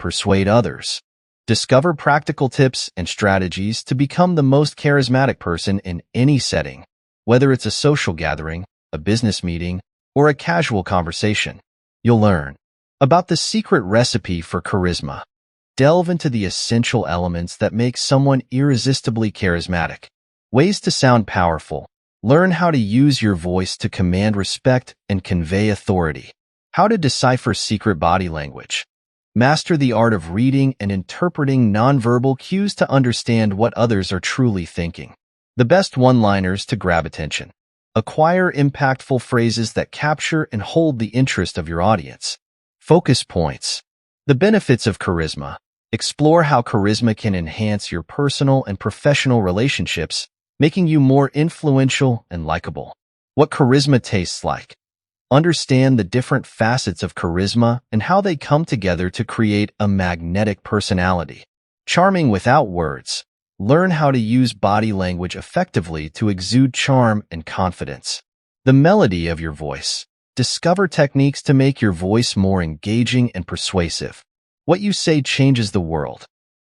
persuade others. Discover practical tips and strategies to become the most charismatic person in any setting, whether it's a social gathering, a business meeting, or a casual conversation. You'll learn about the secret recipe for charisma. Delve into the essential elements that make someone irresistibly charismatic. Ways to sound powerful. Learn how to use your voice to command respect and convey authority. How to decipher secret body language. Master the art of reading and interpreting nonverbal cues to understand what others are truly thinking. The best one-liners to grab attention. Acquire impactful phrases that capture and hold the interest of your audience. Focus points. The benefits of charisma. Explore how charisma can enhance your personal and professional relationships, making you more influential and likable. What charisma tastes like. Understand the different facets of charisma and how they come together to create a magnetic personality. Charming without words. Learn how to use body language effectively to exude charm and confidence. The melody of your voice. Discover techniques to make your voice more engaging and persuasive. What you say changes the world.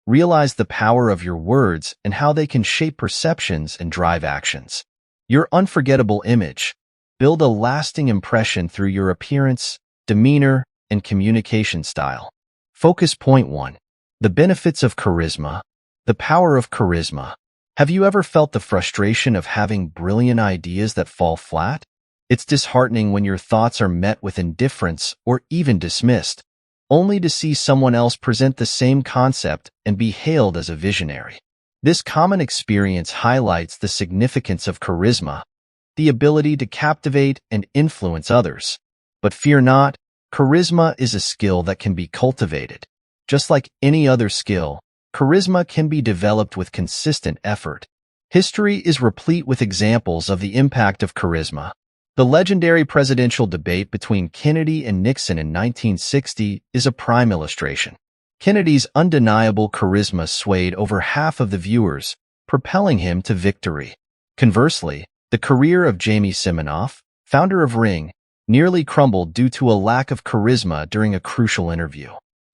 Realize the power of your words and how they can shape perceptions and drive actions. Your unforgettable image. Build a lasting impression through your appearance, demeanor, and communication style. Focus point 1. The benefits of charisma. The power of charisma. Have you ever felt the frustration of having brilliant ideas that fall flat? It's disheartening when your thoughts are met with indifference or even dismissed, only to see someone else present the same concept and be hailed as a visionary. This common experience highlights the significance of charisma, the ability to captivate and influence others. But fear not, charisma is a skill that can be cultivated. Just like any other skill, charisma can be developed with consistent effort. History is replete with examples of the impact of charisma. The legendary presidential debate between Kennedy and Nixon in 1960 is a prime illustration. Kennedy's undeniable charisma swayed over half of the viewers, propelling him to victory. Conversely, the career of Jamie Siminoff, founder of Ring, nearly crumbled due to a lack of charisma during a crucial interview.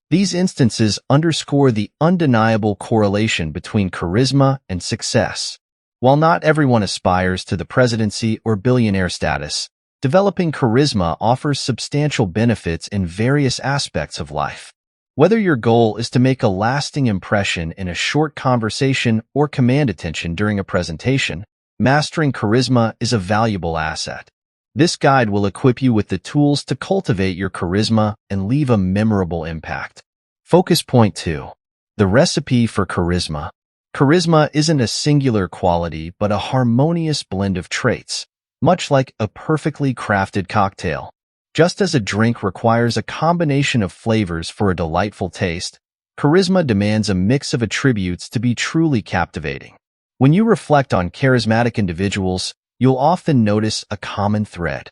These instances underscore the undeniable correlation between charisma and success. While not everyone aspires to the presidency or billionaire status, developing charisma offers substantial benefits in various aspects of life. Whether your goal is to make a lasting impression in a short conversation or command attention during a presentation, mastering charisma is a valuable asset. This guide will equip you with the tools to cultivate your charisma and leave a memorable impact. Focus point 2. The recipe for charisma. Charisma isn't a singular quality but a harmonious blend of traits, much like a perfectly crafted cocktail. Just as a drink requires a combination of flavors for a delightful taste, charisma demands a mix of attributes to be truly captivating. When you reflect on charismatic individuals, you'll often notice a common thread,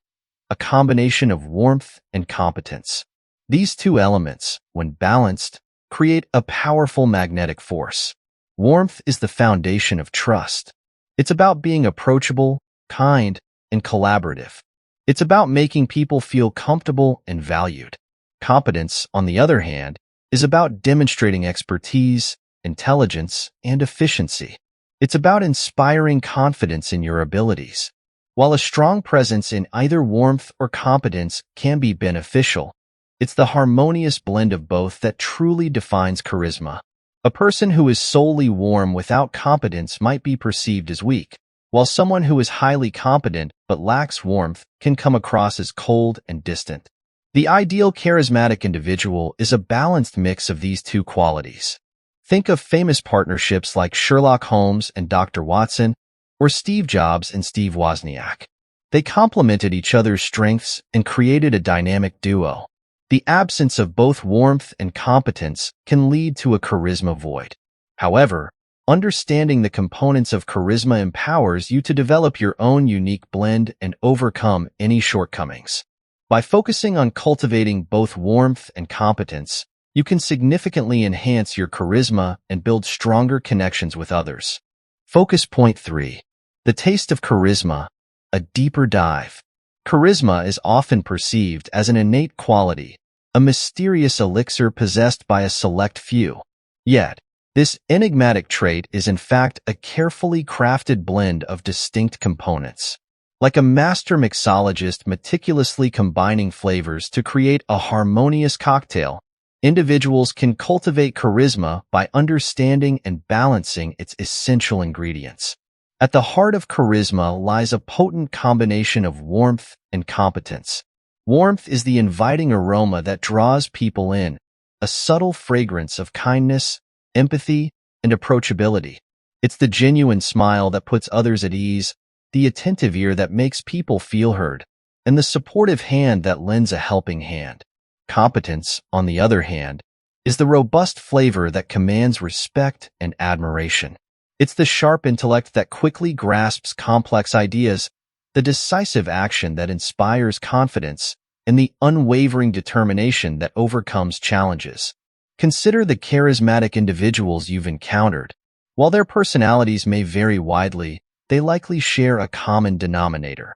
a combination of warmth and competence. These two elements, when balanced, create a powerful magnetic force. Warmth is the foundation of trust. It's about being approachable, kind, and collaborative. It's about making people feel comfortable and valued. Competence, on the other hand, is about demonstrating expertise, intelligence, and efficiency. It's about inspiring confidence in your abilities. While a strong presence in either warmth or competence can be beneficial, it's the harmonious blend of both that truly defines charisma. A person who is solely warm without competence might be perceived as weak, while someone who is highly competent but lacks warmth can come across as cold and distant. The ideal charismatic individual is a balanced mix of these two qualities. Think of famous partnerships like Sherlock Holmes and Dr. Watson, or Steve Jobs and Steve Wozniak. They complemented each other's strengths and created a dynamic duo. The absence of both warmth and competence can lead to a charisma void. However, understanding the components of charisma empowers you to develop your own unique blend and overcome any shortcomings. By focusing on cultivating both warmth and competence, you can significantly enhance your charisma and build stronger connections with others. Focus point 3. The taste of charisma, a deeper dive. Charisma is often perceived as an innate quality, a mysterious elixir possessed by a select few. Yet, this enigmatic trait is in fact a carefully crafted blend of distinct components. Like a master mixologist meticulously combining flavors to create a harmonious cocktail, individuals can cultivate charisma by understanding and balancing its essential ingredients. At the heart of charisma lies a potent combination of warmth and competence. Warmth is the inviting aroma that draws people in, a subtle fragrance of kindness, empathy, and approachability. It's the genuine smile that puts others at ease, the attentive ear that makes people feel heard, and the supportive hand that lends a helping hand. Competence, on the other hand, is the robust flavor that commands respect and admiration. It's the sharp intellect that quickly grasps complex ideas, the decisive action that inspires confidence, and the unwavering determination that overcomes challenges. Consider the charismatic individuals you've encountered. While their personalities may vary widely, they likely share a common denominator,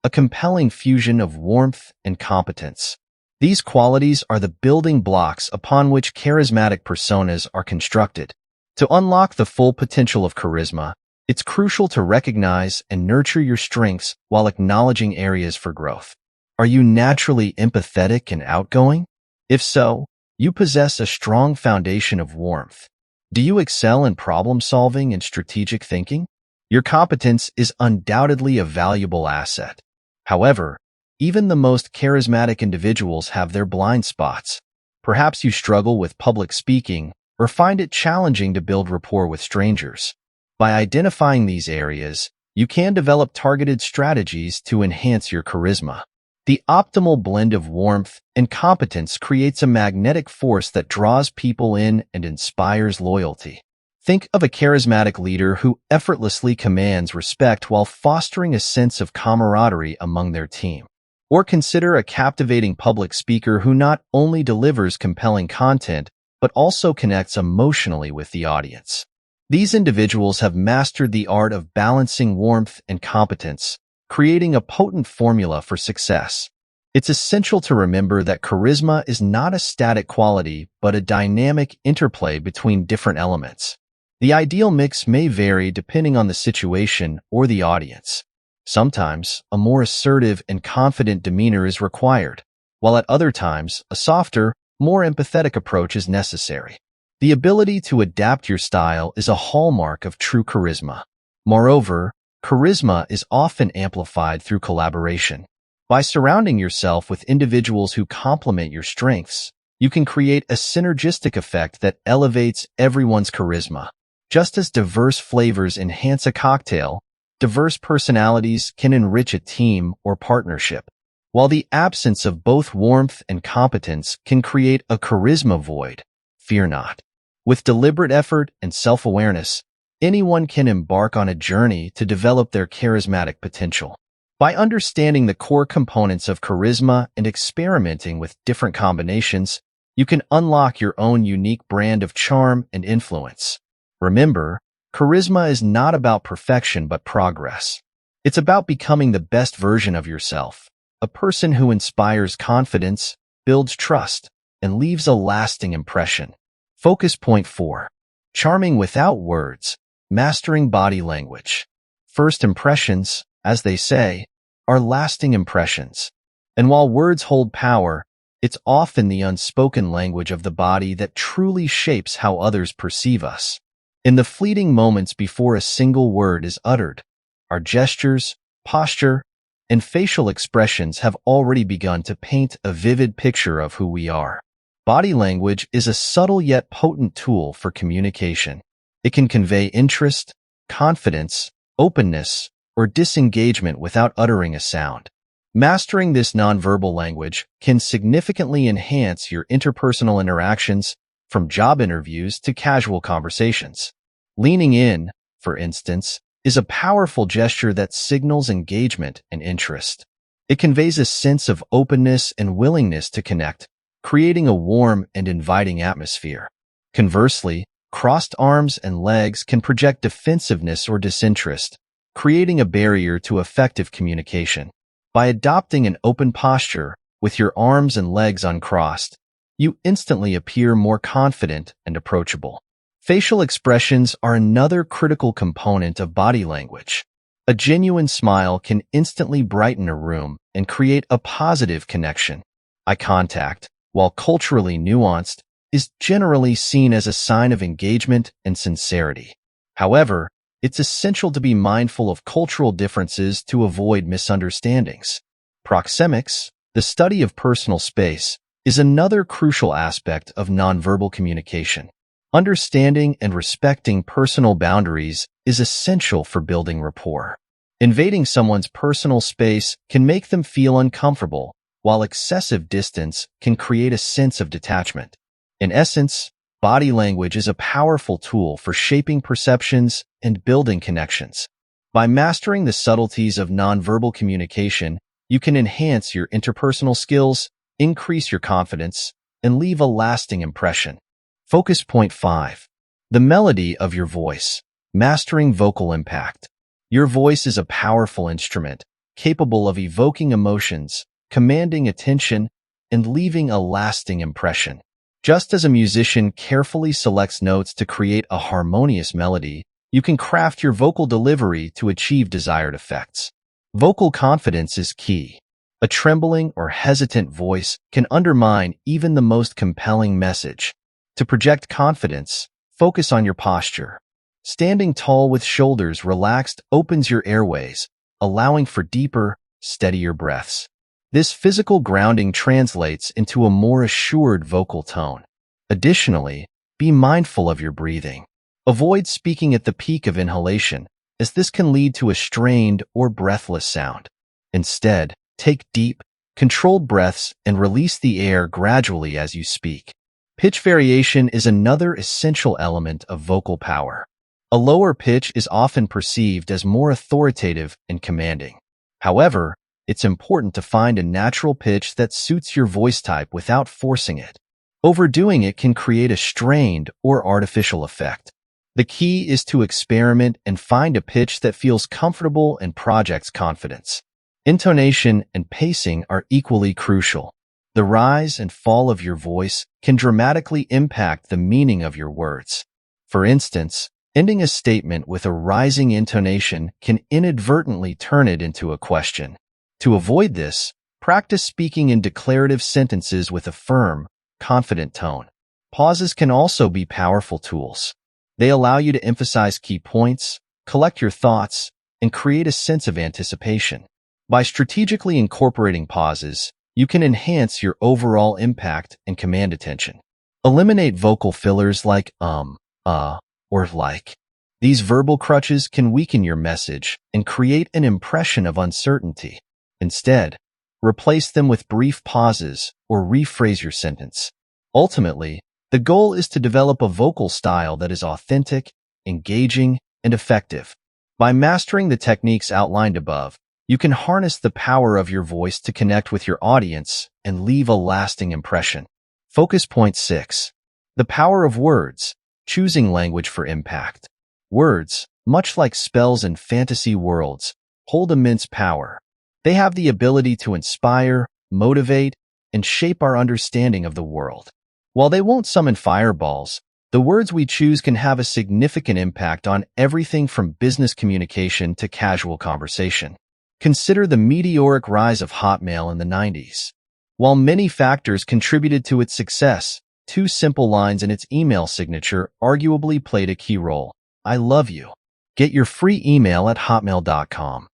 a compelling fusion of warmth and competence. These qualities are the building blocks upon which charismatic personas are constructed. To unlock the full potential of charisma, it's crucial to recognize and nurture your strengths while acknowledging areas for growth. Are you naturally empathetic and outgoing? If so, you possess a strong foundation of warmth. Do you excel in problem-solving and strategic thinking? Your competence is undoubtedly a valuable asset. However, even the most charismatic individuals have their blind spots. Perhaps you struggle with public speaking or find it challenging to build rapport with strangers. By identifying these areas, you can develop targeted strategies to enhance your charisma. The optimal blend of warmth and competence creates a magnetic force that draws people in and inspires loyalty. Think of a charismatic leader who effortlessly commands respect while fostering a sense of camaraderie among their team. Or consider a captivating public speaker who not only delivers compelling content, but also connects emotionally with the audience. These individuals have mastered the art of balancing warmth and competence, creating a potent formula for success. It's essential to remember that charisma is not a static quality, but a dynamic interplay between different elements. The ideal mix may vary depending on the situation or the audience. Sometimes, a more assertive and confident demeanor is required, while at other times, a softer, more empathetic approach is necessary. The ability to adapt your style is a hallmark of true charisma. Moreover, charisma is often amplified through collaboration. By surrounding yourself with individuals who complement your strengths, you can create a synergistic effect that elevates everyone's charisma. Just as diverse flavors enhance a cocktail, diverse personalities can enrich a team or partnership. While the absence of both warmth and competence can create a charisma void, fear not. With deliberate effort and self-awareness, anyone can embark on a journey to develop their charismatic potential. By understanding the core components of charisma and experimenting with different combinations, you can unlock your own unique brand of charm and influence. Remember, charisma is not about perfection but progress. It's about becoming the best version of yourself, a person who inspires confidence, builds trust, and leaves a lasting impression. Focus point 4. Charming without words, mastering body language. First impressions, as they say, are lasting impressions. And while words hold power, it's often the unspoken language of the body that truly shapes how others perceive us. In the fleeting moments before a single word is uttered, our gestures, posture, and facial expressions have already begun to paint a vivid picture of who we are. Body language is a subtle yet potent tool for communication. It can convey interest, confidence, openness, or disengagement without uttering a sound. Mastering this nonverbal language can significantly enhance your interpersonal interactions, from job interviews to casual conversations. Leaning in, for instance, is a powerful gesture that signals engagement and interest. It conveys a sense of openness and willingness to connect, creating a warm and inviting atmosphere. Conversely, crossed arms and legs can project defensiveness or disinterest, creating a barrier to effective communication. By adopting an open posture, with your arms and legs uncrossed, you instantly appear more confident and approachable. Facial expressions are another critical component of body language. A genuine smile can instantly brighten a room and create a positive connection. Eye contact, while culturally nuanced, is generally seen as a sign of engagement and sincerity. However, it's essential to be mindful of cultural differences to avoid misunderstandings. Proxemics, the study of personal space, is another crucial aspect of nonverbal communication. Understanding and respecting personal boundaries is essential for building rapport. Invading someone's personal space can make them feel uncomfortable, while excessive distance can create a sense of detachment. In essence, body language is a powerful tool for shaping perceptions and building connections. By mastering the subtleties of nonverbal communication, you can enhance your interpersonal skills, increase your confidence, and leave a lasting impression. Focus point 5. The melody of your voice. Mastering vocal impact. Your voice is a powerful instrument, capable of evoking emotions, commanding attention, and leaving a lasting impression. Just as a musician carefully selects notes to create a harmonious melody, you can craft your vocal delivery to achieve desired effects. Vocal confidence is key. A trembling or hesitant voice can undermine even the most compelling message. To project confidence, focus on your posture. Standing tall with shoulders relaxed opens your airways, allowing for deeper, steadier breaths. This physical grounding translates into a more assured vocal tone. Additionally, be mindful of your breathing. Avoid speaking at the peak of inhalation, as this can lead to a strained or breathless sound. Instead, take deep, controlled breaths and release the air gradually as you speak. Pitch variation is another essential element of vocal power. A lower pitch is often perceived as more authoritative and commanding. However, it's important to find a natural pitch that suits your voice type without forcing it. Overdoing it can create a strained or artificial effect. The key is to experiment and find a pitch that feels comfortable and projects confidence. Intonation and pacing are equally crucial. The rise and fall of your voice can dramatically impact the meaning of your words. For instance, ending a statement with a rising intonation can inadvertently turn it into a question. To avoid this, practice speaking in declarative sentences with a firm, confident tone. Pauses can also be powerful tools. They allow you to emphasize key points, collect your thoughts, and create a sense of anticipation. By strategically incorporating pauses, you can enhance your overall impact and command attention. Eliminate vocal fillers like or like. These verbal crutches can weaken your message and create an impression of uncertainty. Instead, replace them with brief pauses or rephrase your sentence. Ultimately, the goal is to develop a vocal style that is authentic, engaging, and effective. By mastering the techniques outlined above, you can harness the power of your voice to connect with your audience and leave a lasting impression. Focus point 6. The power of words. Choosing language for impact. Words, much like spells in fantasy worlds, hold immense power. They have the ability to inspire, motivate, and shape our understanding of the world. While they won't summon fireballs, the words we choose can have a significant impact on everything from business communication to casual conversation. Consider the meteoric rise of Hotmail in the 90s. While many factors contributed to its success, 2 simple lines in its email signature arguably played a key role. I love you. Get your free email at hotmail.com.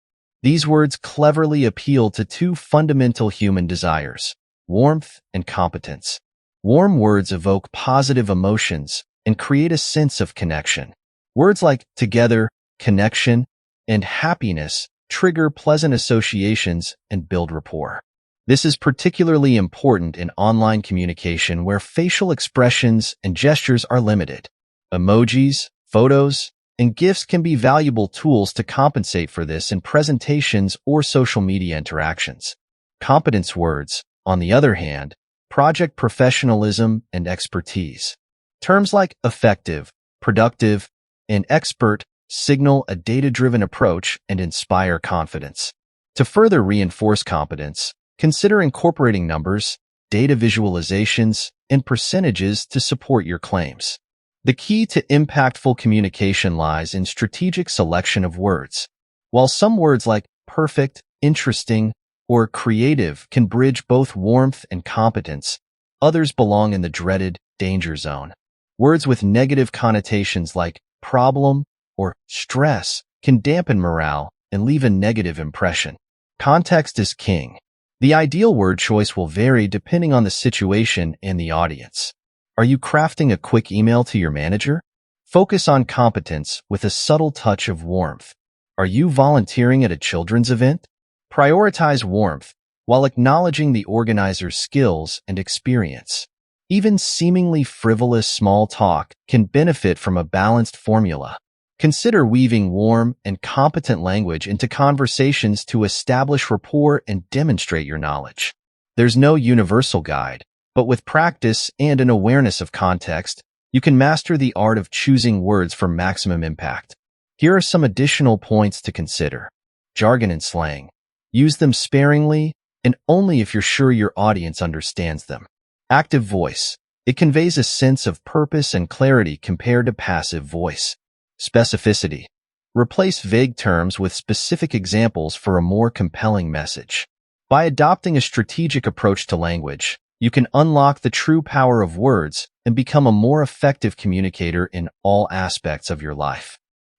These words cleverly appeal to 2 fundamental human desires, warmth and competence. Warm words evoke positive emotions and create a sense of connection. Words like together, connection, and happiness trigger pleasant associations and build rapport. This is particularly important in online communication where facial expressions and gestures are limited. Emojis, photos, and GIFs can be valuable tools to compensate for this in presentations or social media interactions. Competence words, on the other hand, project professionalism and expertise. Terms like effective, productive, and expert signal a data-driven approach and inspire confidence. To further reinforce competence, Consider incorporating numbers, data visualizations, and percentages to support your claims. The key to impactful communication lies in strategic selection of words. While some words like perfect, interesting, or creative can bridge both warmth and competence, others belong in the dreaded danger zone. Words with negative connotations like problem or stress can dampen morale and leave a negative impression. Context is king. The ideal word choice will vary depending on the situation and the audience. Are you crafting a quick email to your manager? Focus on competence with a subtle touch of warmth. Are you volunteering at a children's event? Prioritize warmth while acknowledging the organizer's skills and experience. Even seemingly frivolous small talk can benefit from a balanced formula. Consider weaving warm and competent language into conversations to establish rapport and demonstrate your knowledge. There's no universal guide, but with practice and an awareness of context, you can master the art of choosing words for maximum impact. Here are some additional points to consider. Jargon and slang. Use them sparingly and only if you're sure your audience understands them. Active voice. It conveys a sense of purpose and clarity compared to passive voice. Specificity. Replace vague terms with specific examples for a more compelling message. By adopting a strategic approach to language, you can unlock the true power of words and become a more effective communicator in all aspects of your life.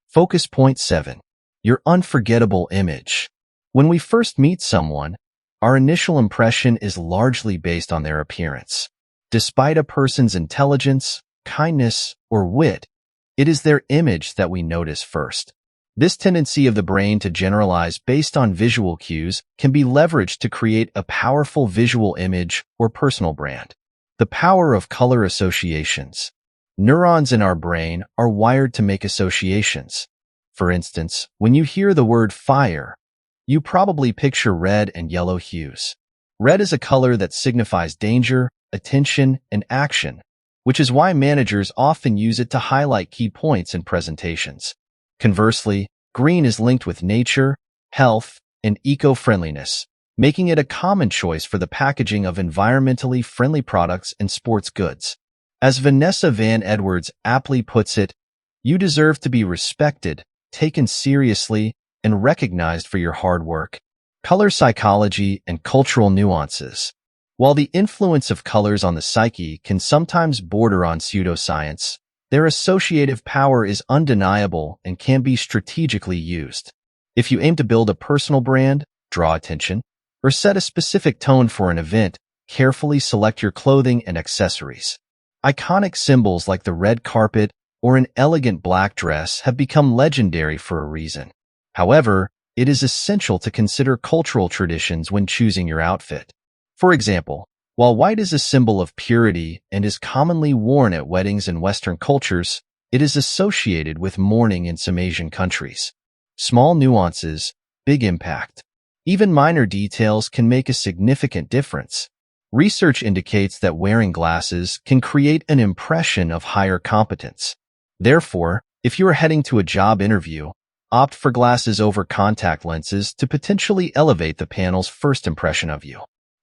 Focus point 7. Your unforgettable image. When we first meet someone, our initial impression is largely based on their appearance. Despite a person's intelligence, kindness, or wit, it is their image that we notice first. This tendency of the brain to generalize based on visual cues can be leveraged to create a powerful visual image or personal brand. The power of color associations. Neurons in our brain are wired to make associations. For instance, when you hear the word fire, you probably picture red and yellow hues. Red is a color that signifies danger, attention, and action, which is why managers often use it to highlight key points in presentations. Conversely, green is linked with nature, health, and eco-friendliness, making it a common choice for the packaging of environmentally friendly products and sports goods. As Vanessa Van Edwards aptly puts it, you deserve to be respected, taken seriously, and recognized for your hard work. Color psychology and cultural nuances. While the influence of colors on the psyche can sometimes border on pseudoscience, their associative power is undeniable and can be strategically used. If you aim to build a personal brand, draw attention, or set a specific tone for an event, carefully select your clothing and accessories. Iconic symbols like the red carpet or an elegant black dress have become legendary for a reason. However, it is essential to consider cultural traditions when choosing your outfit. For example, while white is a symbol of purity and is commonly worn at weddings in Western cultures, it is associated with mourning in some Asian countries. Small nuances, big impact. Even minor details can make a significant difference. Research indicates that wearing glasses can create an impression of higher competence. Therefore, if you are heading to a job interview, opt for glasses over contact lenses to potentially elevate the panel's first impression of you.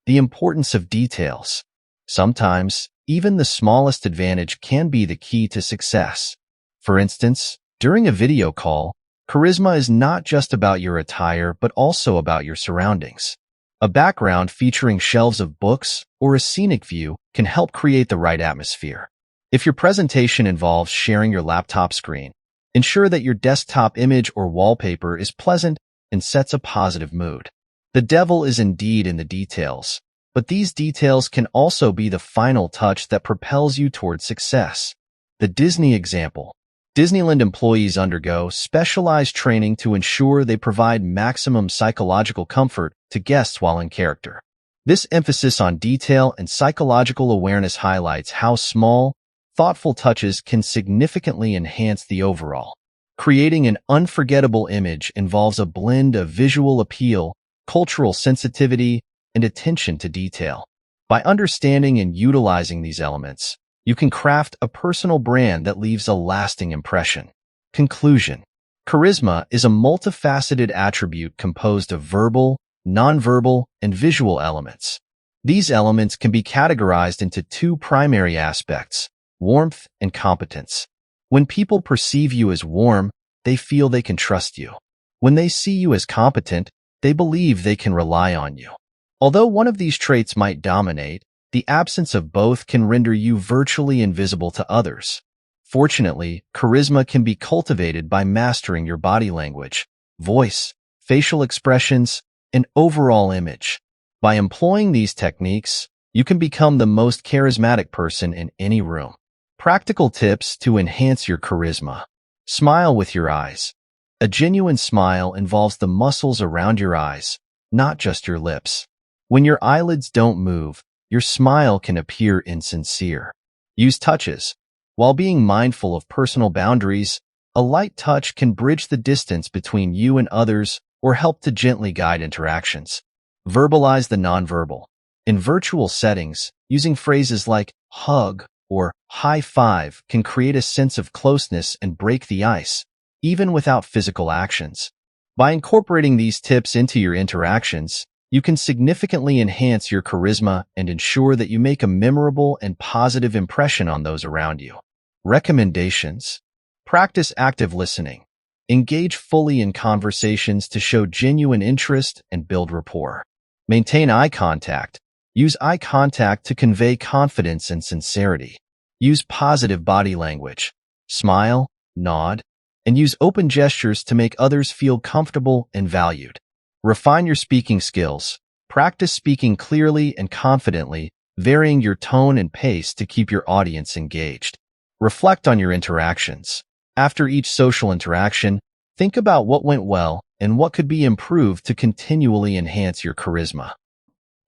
The importance of details. Sometimes, even the smallest advantage can be the key to success. For instance, during a video call, charisma is not just about your attire but also about your surroundings. A background featuring shelves of books or a scenic view can help create the right atmosphere. If your presentation involves sharing your laptop screen, ensure that your desktop image or wallpaper is pleasant and sets a positive mood. The devil is indeed in the details, but these details can also be the final touch that propels you toward success. The Disney example. Disneyland employees undergo specialized training to ensure they provide maximum psychological comfort to guests while in character. This emphasis on detail and psychological awareness highlights how small, thoughtful touches can significantly enhance the overall. Creating an unforgettable image involves a blend of visual appeal, cultural sensitivity, and attention to detail. By understanding and utilizing these elements, you can craft a personal brand that leaves a lasting impression. Conclusion. Charisma is a multifaceted attribute composed of verbal, nonverbal, and visual elements. These elements can be categorized into two primary aspects: warmth and competence. When people perceive you as warm, they feel they can trust you. When they see you as competent, they believe they can rely on you. Although one of these traits might dominate, the absence of both can render you virtually invisible to others. Fortunately, charisma can be cultivated by mastering your body language, voice, facial expressions, and overall image. By employing these techniques, you can become the most charismatic person in any room. Practical tips to enhance your charisma. Smile with your eyes. A genuine smile involves the muscles around your eyes, not just your lips. When your eyelids don't move, your smile can appear insincere. Use touches. While being mindful of personal boundaries, a light touch can bridge the distance between you and others or help to gently guide interactions. Verbalize the nonverbal. In virtual settings, using phrases like hug or high five can create a sense of closeness and break the ice, even without physical actions. By incorporating these tips into your interactions, you can significantly enhance your charisma and ensure that you make a memorable and positive impression on those around you. Recommendations. Practice active listening. Engage fully in conversations to show genuine interest and build rapport. Maintain eye contact. Use eye contact to convey confidence and sincerity. Use positive body language. Smile, nod, and use open gestures to make others feel comfortable and valued. Refine your speaking skills. Practice speaking clearly and confidently, varying your tone and pace to keep your audience engaged. Reflect on your interactions. After each social interaction, think about what went well and what could be improved to continually enhance your charisma.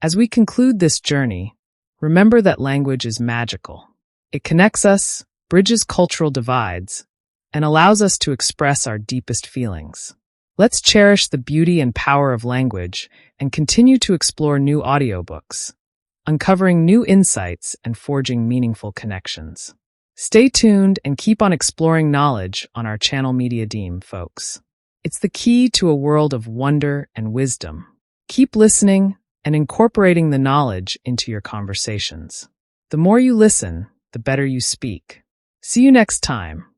As we conclude this journey, remember that language is magical. It connects us, bridges cultural divides, and allows us to express our deepest feelings. Let's cherish the beauty and power of language and continue to explore new audiobooks, uncovering new insights and forging meaningful connections. Stay tuned and keep on exploring knowledge on our channel Media Deem, folks. It's the key to a world of wonder and wisdom. Keep listening and incorporating the knowledge into your conversations. The more you listen, the better you speak. See you next time.